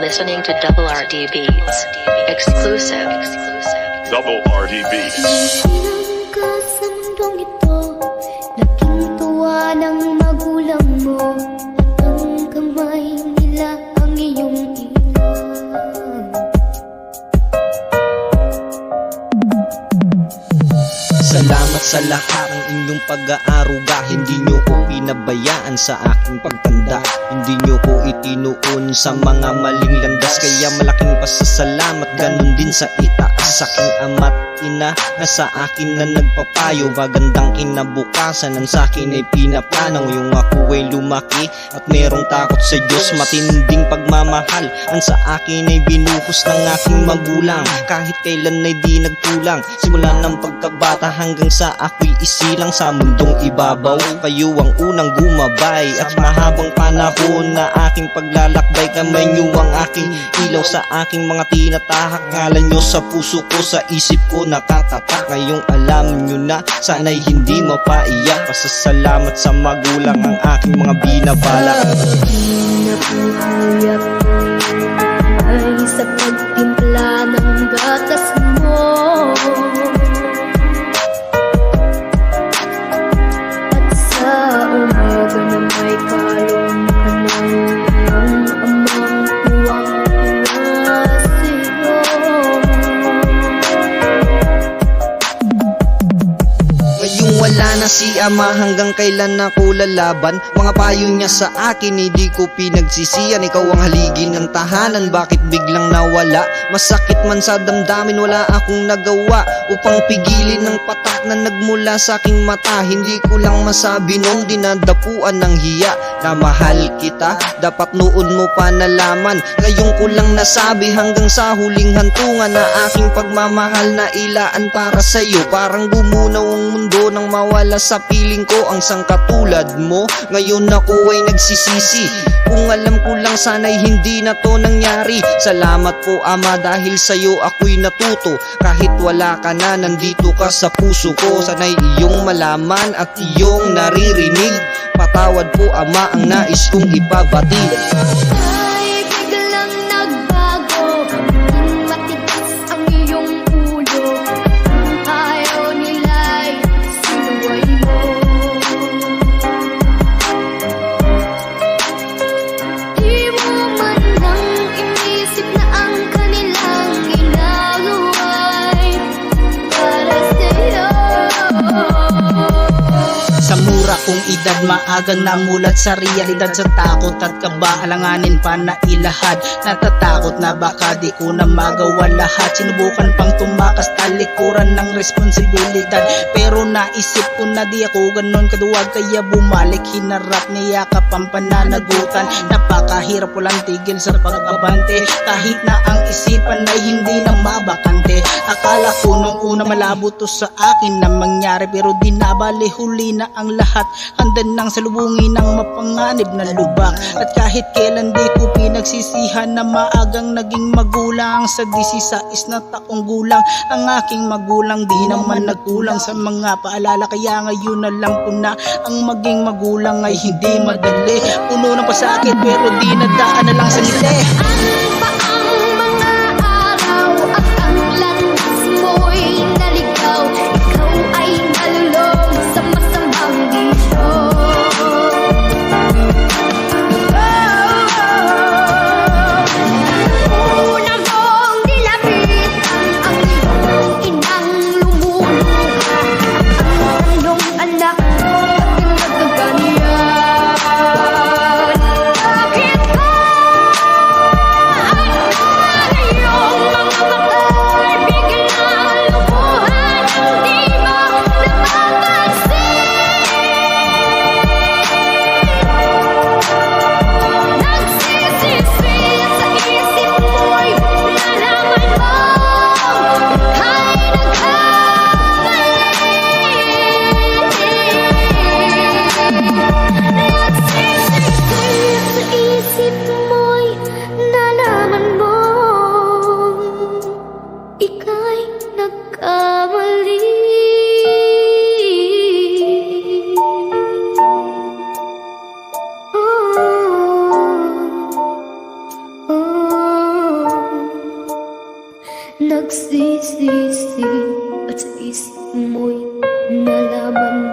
Listening to Double RD Beats. Exclusive. Double RD Beats. Sinang ka sa mundong ito, naging tuwa ng magulang mo, at ang kamay nila ang iyong ina. Salamat sa lahat ng inyong pag-aaruga. Hindi nyo ko pinabayaan sa aking pagtanda. Hindi nyo ko itinuon sa mga maling landas. Kaya malaking pasasalamat, ganun din sa itaas. Aking ama't ina na sa akin na nagpapayo. Magandang kinabukasan ang sa akin ay pinaplano. Yung ako ay lumaki at merong takot sa Diyos. Matinding pagmamahal ang sa akin ay binuhos ng aking magulang. Kahit kailan ay di nagkulang, simula ng pagkabata hanggang sa ako'y isilang sa mundong ibabaw. Kayo ang unang gumabay at mahabang panahon na aking paglalakbay. Kamay nyo ang aking ilaw sa aking mga tinatahak. Ngalan nyo sa puso ko, sa isip ko nakatatak. Ngayong alam nyo na, sana'y hindi mapaiyak. Pasasalamat sa magulang ang aking mga binabalak. Pinabuhay ako ay sa pagtimpla ng gatas mo, at sa umaga na may kalong ka ng iyong amang tuwang-tuwa sa'yo. Ngayong wala na si ama, hanggang kailan ako lalaban? Mga payo niya sa akin, hindi ko pinagsisiyan. Ikaw ang haligi ng tahanan, bakit biglang nawala? Masakit man sa damdamin, wala akong nagawa upang pigilin ng patak na nagmula sa aking mata. Hindi ko lang masabi nun, dinadapuan ng hiya na mahal kita. Dapat noon mo pa nalaman. Ngayon ko lang nasabi hanggang sa huling hantungan na aking pagmamahal na ilaan para sa'yo. Parang gumunaw ang mundo nang mawala sa piling ko ang sangkatulad mo. Ngayon ako ay nagsisisi, kung alam ko lang sana'y hindi na to nangyari. Salamat po ama, dahil sa'yo ako'y natuto. Kahit wala ka na, nandito ka sa puso ko. Sana'y iyong malaman at iyong naririnig. Patawad po ama ang nais kong ipabatid. Ay biglang nagbago, naging matigas ang iyong ulo, at ang ayaw nila'y sinuway mo. Di mo man lang inisip na ang kanilang ginagawa'y para sa'yo. Sa mura kong edad, maagang namulat sa realidad. Sa takot at kaba, alanganin pa na ilahad. Natatakot na baka di ko na magawa lahat. Sinubukan pang tumakas, talikuran ng responsibilidad. Pero naisip ko na di ako ganon kaduwag, kaya bumalik, hinarap, niyakap ang pananagutan. Napakahirap, walang tigil sa pag-abante, kahit na ang isipan ay hindi na mabakante. Akala ko nung una malabo to sa akin na mangyari, pero di nabali, huli na ang lahat. Handa nang salubungin ng mapanganib na lubak. At kahit kailan di ko pinagsisihan na maagang naging magulang. Sa 16 na taong gulang ang aking magulang, di naman nagkulang sa mga paalala. Kaya ngayon alam ko na ang maging magulang ay hindi madali. Puno ng pasakit pero di nadaan na lang sa ngiti. Ano pa ang mga araw at ang landas mo'y naligaw? Ikaw ay nalulog sa masamang bisyo. Una mong nilapitan ang iyong inang lumuluha, at ang tanong anak, bakit nagkaganyan? Bakit ka nagsisisi at sa isip mo'y nalaman